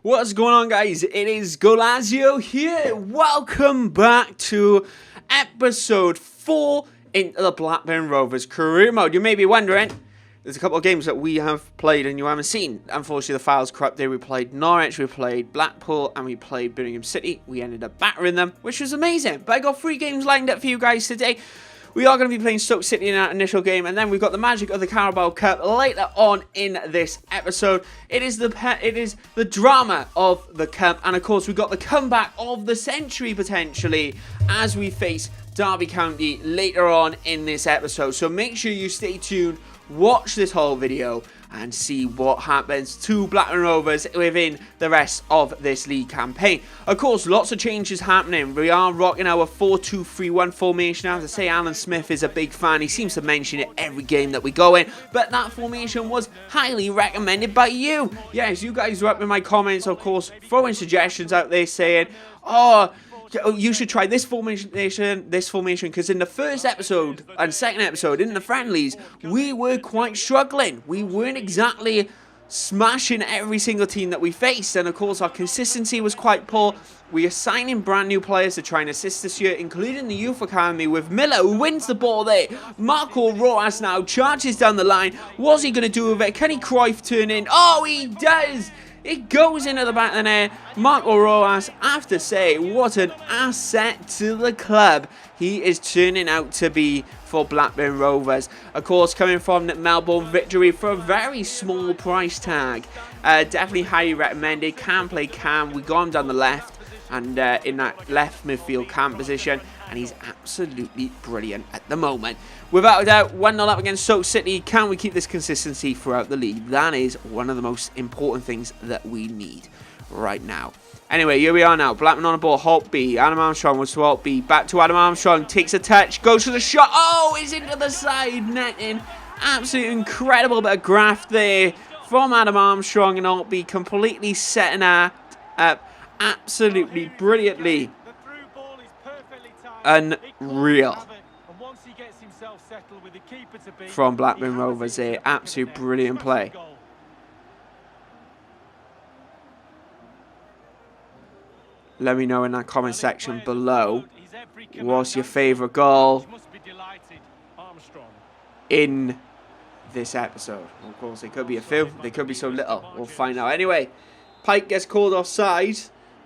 What's going on, guys? It is Goalazio here. Welcome back to episode 4 into the Blackburn Rovers career mode. You may be wondering, there's a couple of games that we have played and you haven't seen. Unfortunately, the files corrupted. We played Norwich, we played Blackpool, and we played Birmingham City. We ended up battering them, which was amazing. But I got 3 games lined up for you guys today. We are going to be playing Stoke City in our initial game, and then we've got the magic of the Carabao Cup later on in this episode. It is the drama of the cup, and of course we've got the comeback of the century potentially as we face Derby County later on in this episode. So make sure you stay tuned, watch this whole video, and see what happens to Blackburn Rovers within the rest of this league campaign. Of course, lots of changes happening. We are rocking our 4-2-3-1 formation. I have to say, Alan Smith is a big fan. He seems to mention it every game that we go in. But that formation was highly recommended by you. Yes, you guys were up in my comments, of course, throwing suggestions out there saying, oh, you should try this formation, because in the first episode and second episode, in the friendlies, we were quite struggling. We weren't exactly smashing every single team that we faced, and of course our consistency was quite poor. We are signing brand new players to try and assist this year, including the Youth Academy with Miller, who wins the ball there. Marco Rojas now charges down the line. What's he going to do with it? Can he Cruyff turn in? Oh, he does! It goes into the back of the net. Marco Rojas, I have to say, what an asset to the club he is turning out to be for Blackburn Rovers. Of course, coming from the Melbourne victory for a very small price tag. Definitely highly recommended. Can play Cam. We got him down the left and in that left midfield Cam position. And he's absolutely brilliant at the moment. Without a doubt, 1-0 up against Stoke City. Can we keep this consistency throughout the league? That is one of the most important things that we need right now. Anyway, here we are now. Blackman on the ball. Halt B. Adam Armstrong was to halt B. Back to Adam Armstrong. Takes a touch. Goes for the shot. Oh, it's into the side netting. Absolutely incredible bit of graft there from Adam Armstrong. And halt B completely setting her up absolutely brilliantly. Unreal from Blackburn Rovers there. Absolute brilliant play. Let me know in that comment section below what's your favourite goal in this episode. Of course, it could be a few, they could be so little. We'll find out. Anyway, Pike gets called offside.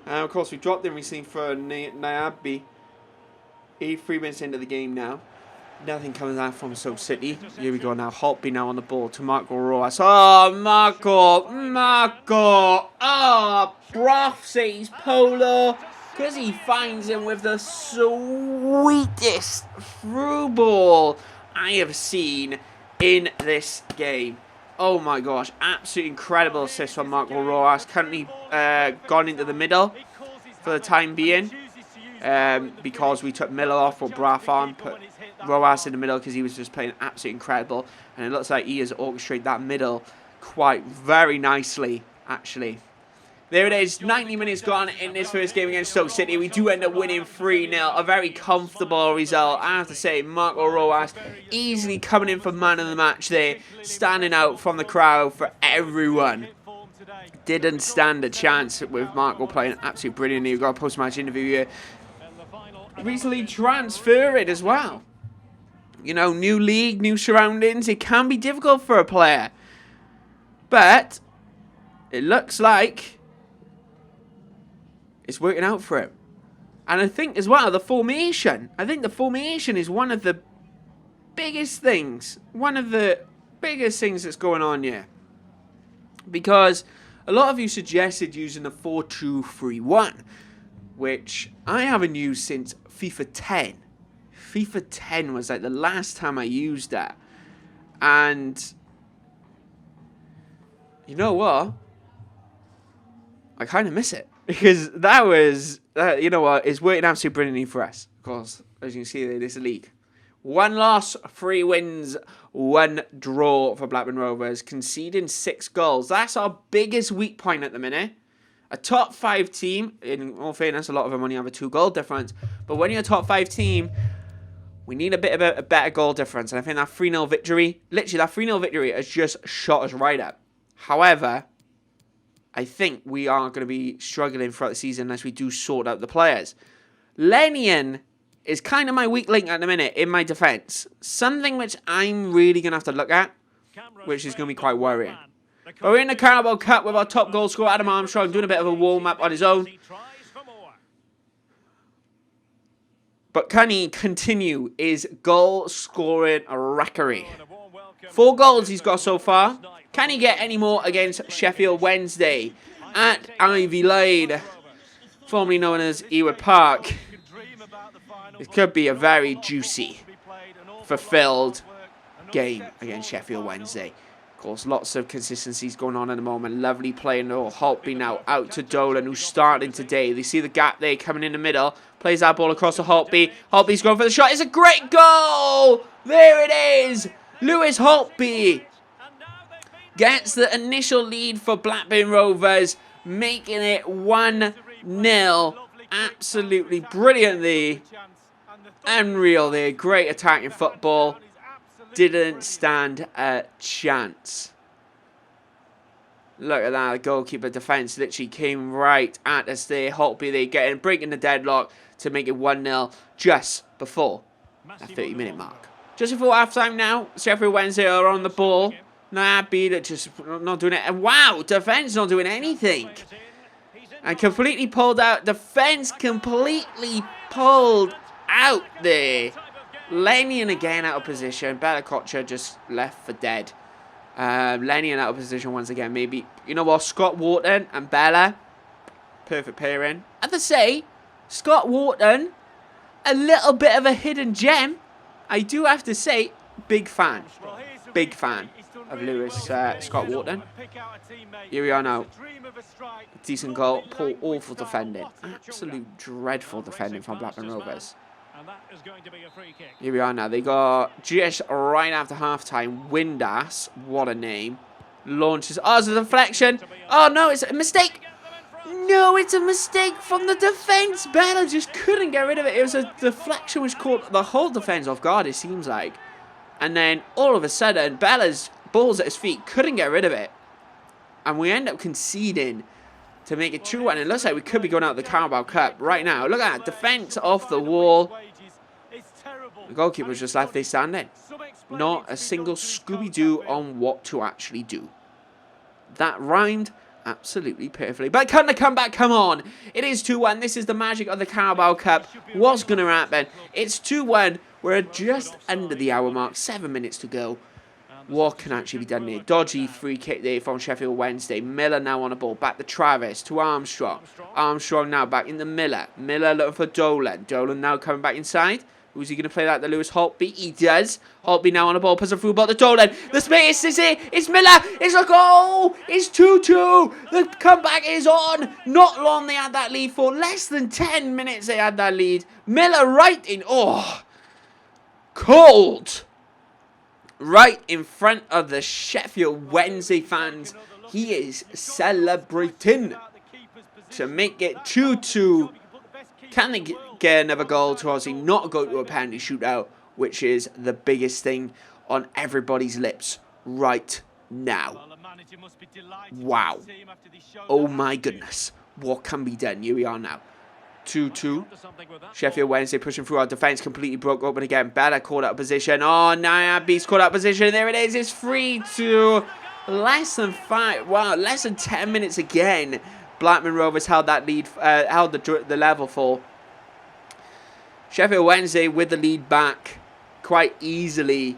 Of course, we dropped him recently for Nyabi. 83 minutes into the game now. Nothing coming out from Stoke City. Here we go now. Holtby now on the ball to Marco Rojas. Oh, Marco. Oh, Broth says Polo. Because he finds him with the sweetest through ball I have seen in this game. Oh my gosh. Absolutely incredible assist from Marco Rojas. Currently gone into the middle for the time being. Because we took Miller off for Braff on, put Rojas in the middle because he was just playing absolutely incredible, and it looks like he has orchestrated that middle quite very nicely, actually. There it is, 90 minutes gone in this first game against Stoke City. We do end up winning 3-0, a very comfortable result. I have to say, Marco Rojas easily coming in for man of the match there, standing out from the crowd for everyone. Didn't stand a chance with Marco playing absolutely brilliantly. We've got a post-match interview here. Recently transferred as well. You know, new league, new surroundings. It can be difficult for a player. But it looks like it's working out for him. And I think as well, the formation. I think the formation is one of the biggest things. One of the biggest things that's going on here. Because a lot of you suggested using the 4-2-3-1. Which I haven't used since FIFA 10. FIFA 10 was like the last time I used that. And you know what? I kind of miss it. Because that was, you know what, it's working absolutely brilliantly for us. Of course, as you can see there, this league. 1 loss, 3 wins, 1 draw for Blackburn Rovers. Conceding 6 goals. That's our biggest weak point at the minute. A top 5 team, in all fairness, a lot of them only have a 2-goal difference. But when you're a top 5 team, we need a bit of a better goal difference. And I think that 3-0 victory, literally that 3-0 victory has just shot us right up. However, I think we are going to be struggling throughout the season unless we do sort out the players. Lennian is kind of my weak link at the minute in my defence. Something which I'm really going to have to look at, which is going to be quite worrying. But we're in the Carabao Cup with our top goal scorer, Adam Armstrong, doing a bit of a warm-up on his own. But can he continue his goal-scoring record? 4 goals he's got so far. Can he get any more against Sheffield Wednesday at Ivy Lane, formerly known as Ewood Park? It could be a very juicy, fulfilled game against Sheffield Wednesday. Of course, lots of consistencies going on at the moment. Lovely play, no Holtby now out to Dolan, who's starting today. They see the gap there coming in the middle. Plays that ball across to Holtby. Holtby's going for the shot. It's a great goal! There it is! Lewis Holtby gets the initial lead for Blackburn Rovers, making it 1-0. Absolutely brilliantly. Unreal there. Great attacking football. Didn't stand a chance. Look at that. The goalkeeper defence literally came right at us there. Holtby there breaking the deadlock to make it 1-0 just before that 30-minute mark. Just before half-time now, Sheffield Wednesday are on the ball. Beat just not doing it. And wow, defence not doing anything. And completely pulled out. Defence completely pulled out there. Lennian again out of position. Bella just left for dead. Lennian out of position once again. Maybe, you know what, Scott Wharton and Bella, perfect pairing. I have to say, Scott Wharton, a little bit of a hidden gem. I do have to say, big fan of Lewis Scott Wharton. Here we are now. Decent goal. Poor, awful defending. Absolute dreadful defending from Blackburn Rovers. Here we are now. They got just right after half-time. Windass, what a name. Launches. Oh, it's a deflection. Oh, no, it's a mistake. No, it's a mistake from the defence. Bella just couldn't get rid of it. It was a deflection which caught the whole defence off guard, it seems like. And then, all of a sudden, Bella's ball's at his feet. Couldn't get rid of it. And we end up conceding to make it 2-1. It looks like we could be going out of the Carabao Cup right now. Look at that. Defence off the wall. The goalkeeper's just left there standing. Not a single Scooby-Doo on what to actually do. That rhymed absolutely perfectly. But can the comeback come on? It is 2-1. This is the magic of the Carabao Cup. What's going to happen? It's 2-1. We're just under the hour mark. 7 minutes to go. What can actually be done here? Dodgy free kick there from Sheffield Wednesday. Miller now on the ball. Back to Travis. To Armstrong. Armstrong now back in the Miller. Miller looking for Dolan. Dolan now coming back inside. Who's he going to play that to Lewis Holtby? He does. Holtby now on the ball. Puts a through ball to Dolan. The space is here. It's Miller. It's a goal. It's 2-2. The comeback is on. Not long they had that lead for. Less than 10 minutes they had that lead. Miller right in. Oh. Cold. Right in front of the Sheffield Wednesday fans. He is celebrating to make it 2-2. Can they get another goal to obviously not go to a penalty shootout, which is the biggest thing on everybody's lips right now. Wow. Oh my goodness. What can be done? Here we are now. 2-2. Sheffield Wednesday pushing through our defence. Completely broke open again. Bella caught out of position. Oh, Nayabi's caught out of position. There it is. It's 3-2. Less than 5. Wow, less than 10 minutes again. Blackburn Rovers held that lead, held the level for. Sheffield Wednesday with the lead back quite easily.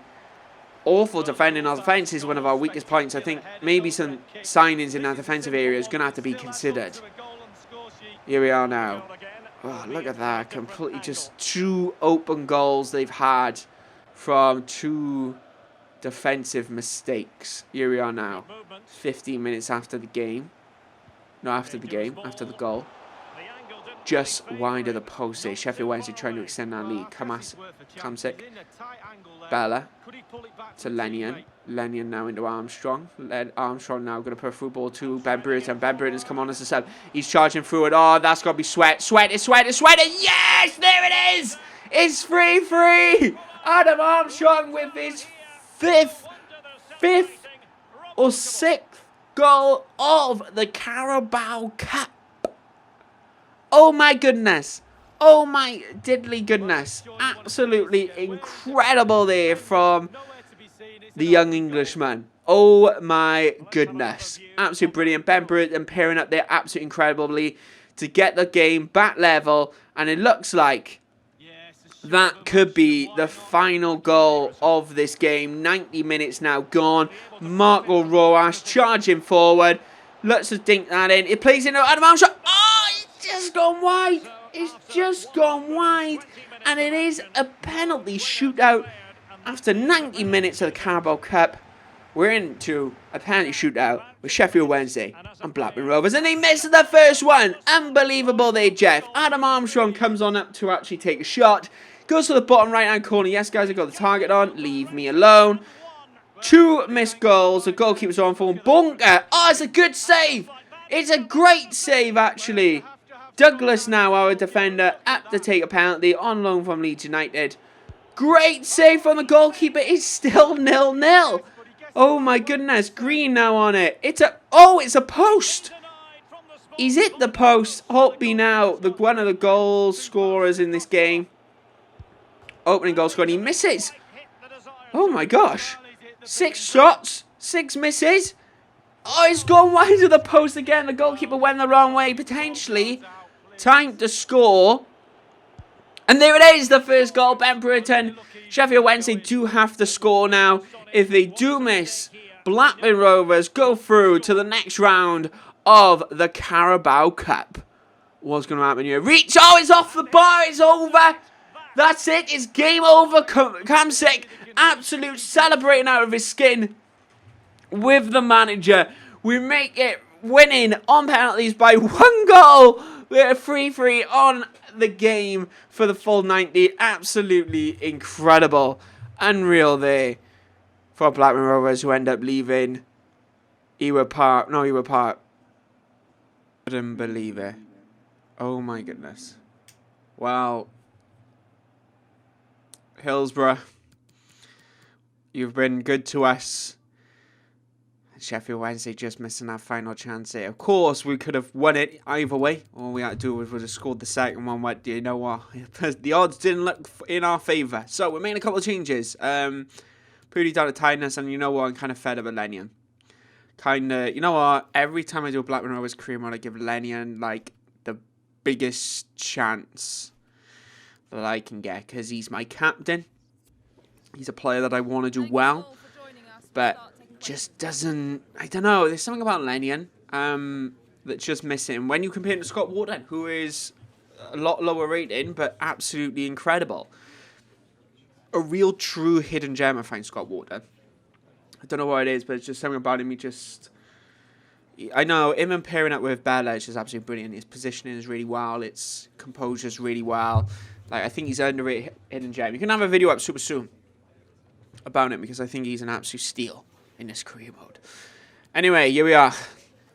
Awful defending. Our defence is one of our weakest points. I think maybe some signings in that defensive area is going to have to be considered. Here we are now. Oh, look at that. Completely just 2 open goals they've had from 2 defensive mistakes. Here we are now. 15 minutes after the game. No, after the game. After the goal. Just wide of the post there. Sheffield Wednesday trying to extend that lead. Kamsik. Bella. To Lennian. Lennian now into Armstrong. Armstrong now going to put a through ball to Ben Brereton. Ben Brereton's come on as a sub. He's charging through it. Oh, that's got to be Sweat. Sweat. It's Sweat. It's Sweat. Yes! There it is! It's 3-3. Adam Armstrong with his fifth or 6th goal of the Carabao Cup. Oh my goodness. Oh my diddly goodness. Absolutely incredible there from the young Englishman. Oh my goodness. Absolutely brilliant. Ben Burton pairing up there absolutely incredibly to get the game back level. And it looks like that could be the final goal of this game. 90 minutes now gone. Marco Rojas charging forward. Looks to dink that in. It plays into Adam Armstrong. Oh, it's just gone wide. It's just gone wide. And it is a penalty shootout. After 90 minutes of the Carabao Cup, we're into a penalty shootout with Sheffield Wednesday and Blackburn Rovers. And they missed the first one. Unbelievable there, Jeff. Adam Armstrong comes on up to actually take a shot. Goes to the bottom right-hand corner. Yes, guys, I got the target on. Leave me alone. 2 missed goals. The goalkeeper's on for bunker. Oh, it's a good save. It's a great save, actually. Douglas now, our defender, apt to take a penalty on loan from Leeds United. Great save from the goalkeeper. It's still 0-0. Oh, my goodness. Green now on it. It's a post. He's hit the post. Holtby now, one of the goal scorers in this game. Opening goal scored. He misses. Oh, my gosh. 6 shots, 6 misses. Oh, it's gone wide of the post again. The goalkeeper went the wrong way. Potentially time to score. And there it is, the first goal. Ben Burton. Sheffield Wednesday do have to score now. If they do miss, Blackburn Rovers go through to the next round of the Carabao Cup. What's going to happen here? Reach. Oh, it's off the bar. It's over. That's it. It's game over. Kamsik absolute celebrating out of his skin with the manager. We make it winning on penalties by 1 goal. We're 3-3 on the game for the full 90. Absolutely incredible. Unreal there for Blackburn Rovers, who end up leaving Ewood Park. No, Ewood Park. Couldn't believe it. Oh my goodness. Wow. Hillsborough, you've been good to us. Sheffield Wednesday just missing that final chance there. Of course, we could have won it either way. All we had to do was would have scored the second one. But you know what? The odds didn't look in our favour. So we're making a couple of changes. Purely down to tiredness. And you know what? I'm kind of fed up with Lennion. You know what? Every time I do a Blackburn Rovers career mode, I give Lennion like the biggest chance that I can get. Because he's my captain. He's a player that I want to do well. But just doesn't, I don't know, there's something about Lennion that's just missing. When you compare him to Scott Wharton, who is a lot lower rated, but absolutely incredible. A real true hidden gem, I find Scott Wharton. I don't know what it is, but it's just something about him, I know, him and pairing up with Bella is just absolutely brilliant. His positioning is really well, its composure is really well. Like, I think he's an underrated hidden gem. You can have a video up super soon about him, because I think he's an absolute steal in this career mode. Anyway, here we are.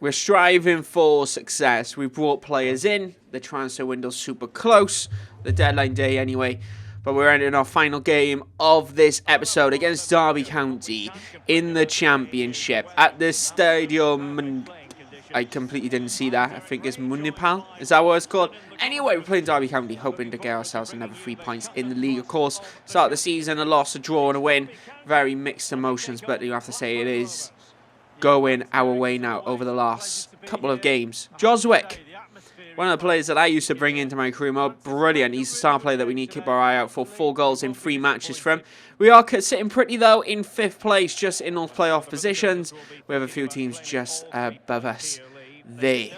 We're striving for success. We brought players in. The transfer window's super close. The deadline day anyway. But we're ending our final game of this episode against Derby County in the Championship at the Stadium. I completely didn't see that. I think it's Municipal. Is that what it's called? Anyway, we're playing Derby County, hoping to get ourselves another 3 points in the league. Of course, start of the season, a loss, a draw, and a win. Very mixed emotions, but you have to say it is going our way now over the last couple of games. Joswick, one of the players that I used to bring into my career mode. Brilliant. He's a star player that we need to keep our eye out for. 4 goals in 3 matches from. We are sitting pretty, though, in 5th place, just in those playoff positions. We have a few teams just above us. They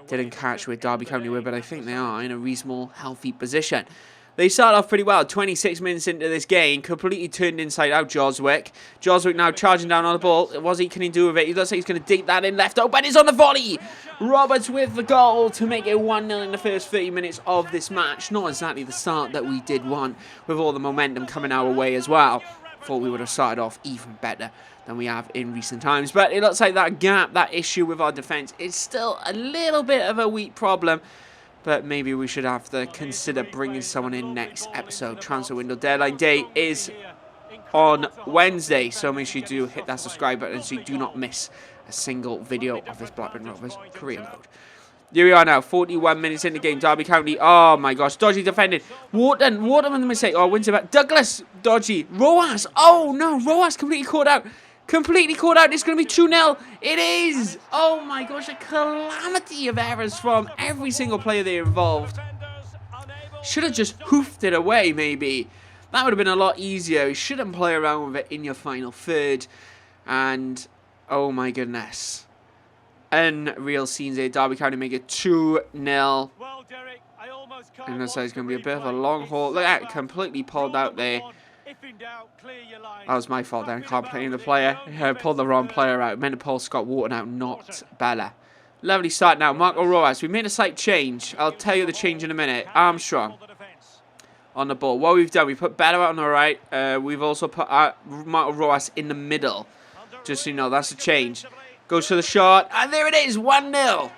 didn't catch where Derby County were, but I think they are in a reasonable, healthy position. They start off pretty well. 26 minutes into this game, completely turned inside out, Joswick. Joswick now charging down on the ball. What can he do with it? He looks like he's going to dig that in left. Oh, but he's on the volley. Roberts with the goal to make it 1-0 in the first 30 minutes of this match. Not exactly the start that we did want, with all the momentum coming our way as well. Thought we would have started off even better than we have in recent times. But it looks like that gap, that issue with our defence is still a little bit of a weak problem. But maybe we should have to consider bringing someone in next episode. Transfer window deadline day is on Wednesday. So make sure you do hit that subscribe button so you do not miss a single video of this Blackburn Rovers career mode. Here we are now, 41 minutes in the game. Derby County, oh my gosh, dodgy defending. Wharton with the mistake. Oh, wins it back. Douglas, dodgy. Roas, oh no, Roas completely caught out. Completely caught out. It's going to be 2-0. It is. Oh my gosh, a calamity of errors from every single player there involved. Should have just hoofed it away, maybe. That would have been a lot easier. You shouldn't play around with it in your final third. And, oh my goodness. Unreal scenes there. Derby County make it 2-0. And that's going to be a bit of a long haul. Look at that, completely pulled out there. That was my fault then. I can't play the player. I pulled the wrong player out. Meant to pull Scott Wharton out, not Bella. Lovely start now. Marco Rojas. We made a slight change. I'll tell you the change in a minute. Armstrong on the ball. What we've done, we put Bella out on the right. We've also put Marco Rojas in the middle. Just so you know, that's a change. Goes to the shot, and there it is, 1-0.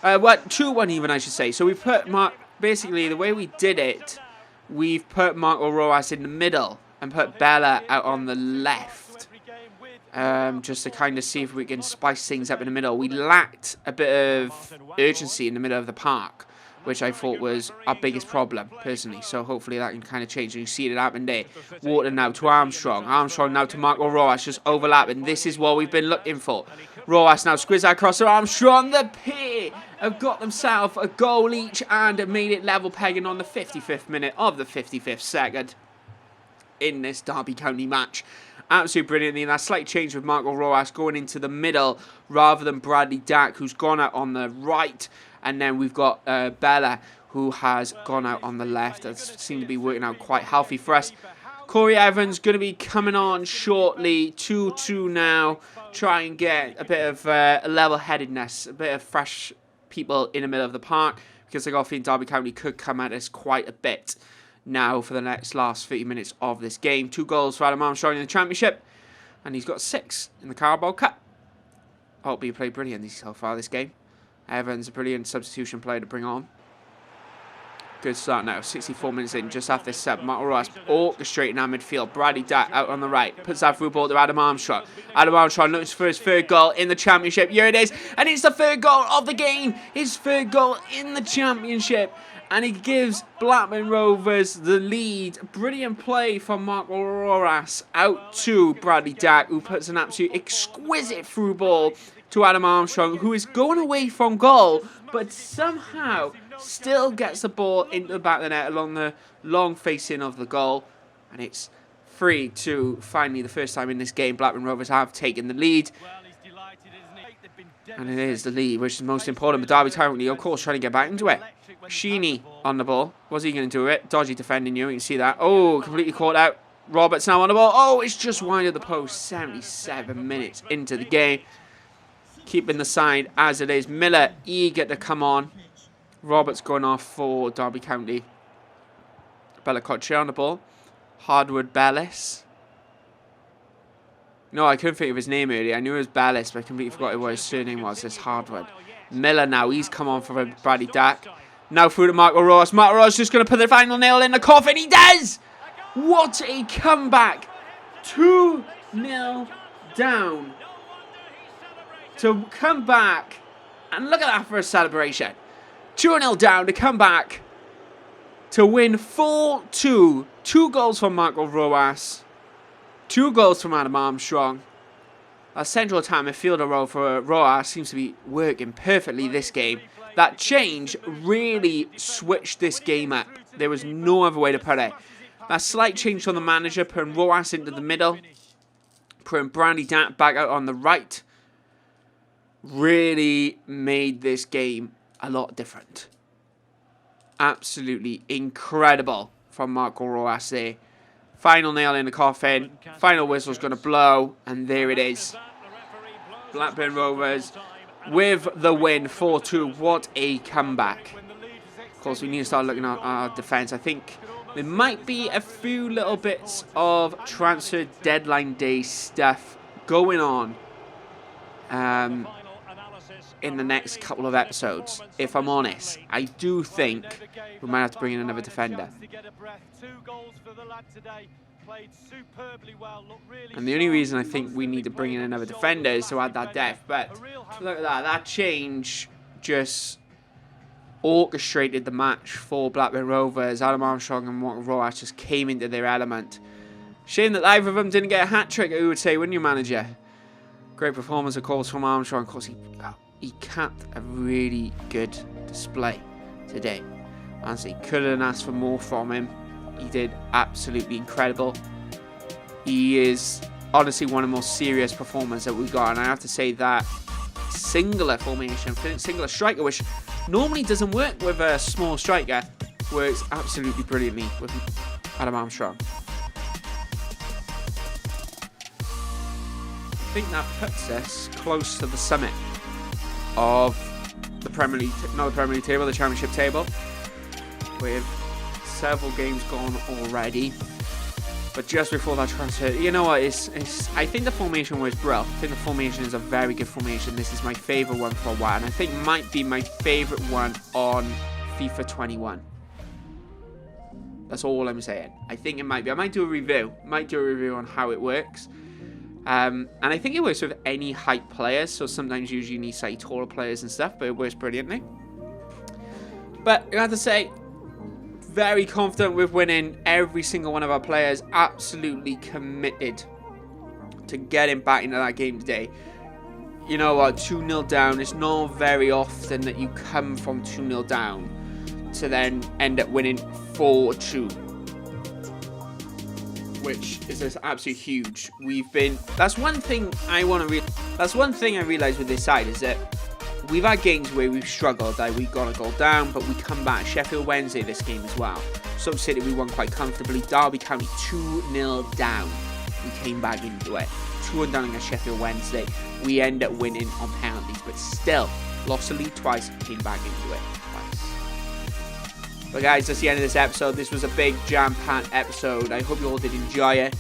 2-1 even, I should say. So we put basically the way we did it, we've put Marco Rojas in the middle and put Bella out on the left. Just to kind of see if we can spice things up in the middle. We lacked a bit of urgency in the middle of the park, which I thought was our biggest problem, personally. So hopefully that can kind of change. And you see it happen there. Wharton now to Armstrong. Armstrong now to Marco Rojas, just overlapping. This is what we've been looking for. Rojas now squeeze that across to Armstrong. The pair have got themselves a goal each and made it level pegging on the 55th minute of the 55th second in this Derby County match. Absolutely brilliantly. And that slight change with Marco Rojas going into the middle rather than Bradley Dack, who's gone out on the right. And then we've got Bella, who has gone out on the left. That seemed to be working out quite healthy for us. Corey Evans going to be coming on shortly. 2-2 now. Try and get a bit of level-headedness, a bit of fresh people in the middle of the park. Because I got a feeling Derby County could come at us quite a bit now for the last 30 minutes of this game. 2 goals for Adam Armstrong in the Championship. And he's got 6 in the Carabao Cup. I hope he played brilliantly so far this game. Evans, a brilliant substitution player to bring on. Good start now. 64 minutes in, just after this sub. Marco Rojas orchestrating our midfield. Bradley Datt out on the right. Puts that through ball to Adam Armstrong. Adam Armstrong looks for his 3rd goal in the Championship. Here it is. And it's the 3rd goal of the game. His 3rd goal in the Championship. And he gives Blackburn Rovers the lead. Brilliant play from Marco Rojas out to Bradley Datt, who puts an absolute exquisite through ball to Adam Armstrong, who is going away from goal, but somehow still gets the ball into the back of the net along the long facing of the goal. And it's 3-2. Finally, the first time in this game, Blackburn Rovers have taken the lead. And it is the lead, which is most important. But Derby County, of course, trying to get back into it. Sheeny on the ball. What's he going to do with it? Dodgy defending you can see that. Oh, completely caught out. Roberts now on the ball. Oh, it's just wide of the post. 77 minutes into the game. Keeping the side as it is. Miller eager to come on. Roberts going off for Derby County. Bella Coccia on the ball. Hardwood Bellis. No, I couldn't think of his name earlier. I knew it was Bellis, but I completely forgot what his surname was. It's Hardwood. Miller now. He's come on for Bradley Dack. Now through to Marco Rojas. Marco Rojas just going to put the final nail in the coffin. He does! What a comeback. 2-0 down. To come back, and look at that for a celebration. 2-0 down to come back to win 4-2. 2 goals from Marco Rojas. 2 goals from Adam Armstrong. A central time midfielder role for Rojas seems to be working perfectly this game. That change really switched this game up. There was no other way to put it. That slight change from the manager, putting Rojas into the middle, putting Bradley Datt back out on the right, really made this game a lot different. Absolutely incredible from Marco Rojas there. Final nail in the coffin. Final whistle's going to blow. And there it is. Blackburn Rovers with the win, 4-2. What a comeback. Of course, we need to start looking at our defence. I think there might be a few little bits of transfer deadline day stuff going on in the next couple of episodes. If I'm honest, I do think we might have to bring in another defender. And the only reason I think we need to bring in another defender is to add that depth. But look at that. That change just orchestrated the match for Blackburn Rovers. Adam Armstrong and Marco Rojas just came into their element. Shame that either of them didn't get a hat-trick, you would say, wouldn't you, manager? Great performance, of course, from Armstrong. Of course, he capped a really good display today. Honestly, couldn't ask for more from him. He did absolutely incredible. He is honestly one of the most serious performers that we've got. And I have to say that singular formation, singular striker, which normally doesn't work with a small striker, works absolutely brilliantly with Adam Armstrong. I think that puts us close to the summit of the Premier League, not the Premier League table, the Championship table, with several games gone already. But just before that transfer, you know what? I think the formation was brilliant. I think the formation is a very good formation. This is my favourite one for a while, and I think it might be my favourite one on FIFA 21. That's all I'm saying. I think it might be. I might do a review. On how it works. And I think it works with any height players. So sometimes usually you need slightly taller players and stuff, but it works brilliantly. But I have to say, very confident with winning. Every single one of our players absolutely committed to getting back into that game today. You know what, 2-0 down. It's not very often that you come from 2-0 down to then end up winning 4-2, which is absolutely huge. That's one thing I realised with this side, is that we've had games where we've struggled, like we got a goal down, but we come back. Sheffield Wednesday this game as well. Stoke City we won quite comfortably. Derby County 2-0 down. We came back into it. 2-1 down against Sheffield Wednesday. We end up winning on penalties, but still lost the lead twice, came back into it twice. But guys, that's the end of this episode. This was a big jam-packed episode. I hope you all did enjoy it.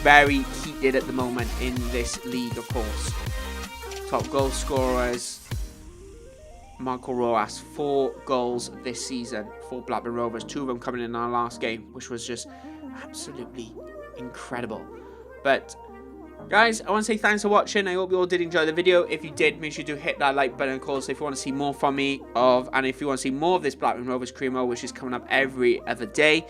Very heated at the moment in this league, of course. Top goal scorers, Marco Rojas, 4 goals this season for Blackburn Rovers. 2 of them coming in our last game, which was just absolutely incredible. But guys, I want to say thanks for watching. I hope you all did enjoy the video. If you did, make sure to hit that like button, of course, if you want to see more from me, and if you want to see more of this Blackburn Rovers career mode, which is coming up every other day,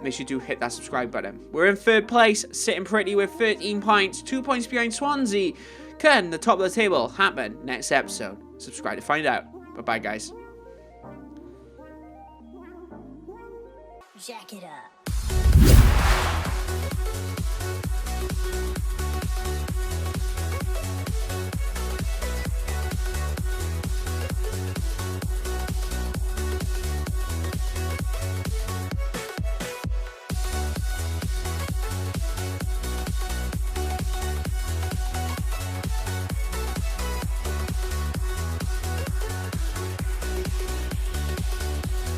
make sure to hit that subscribe button. We're in 3rd place, sitting pretty with 13 points, 2 points behind Swansea. Can the top of the table happen next episode? Subscribe to find out. Bye-bye, guys. Jack it up.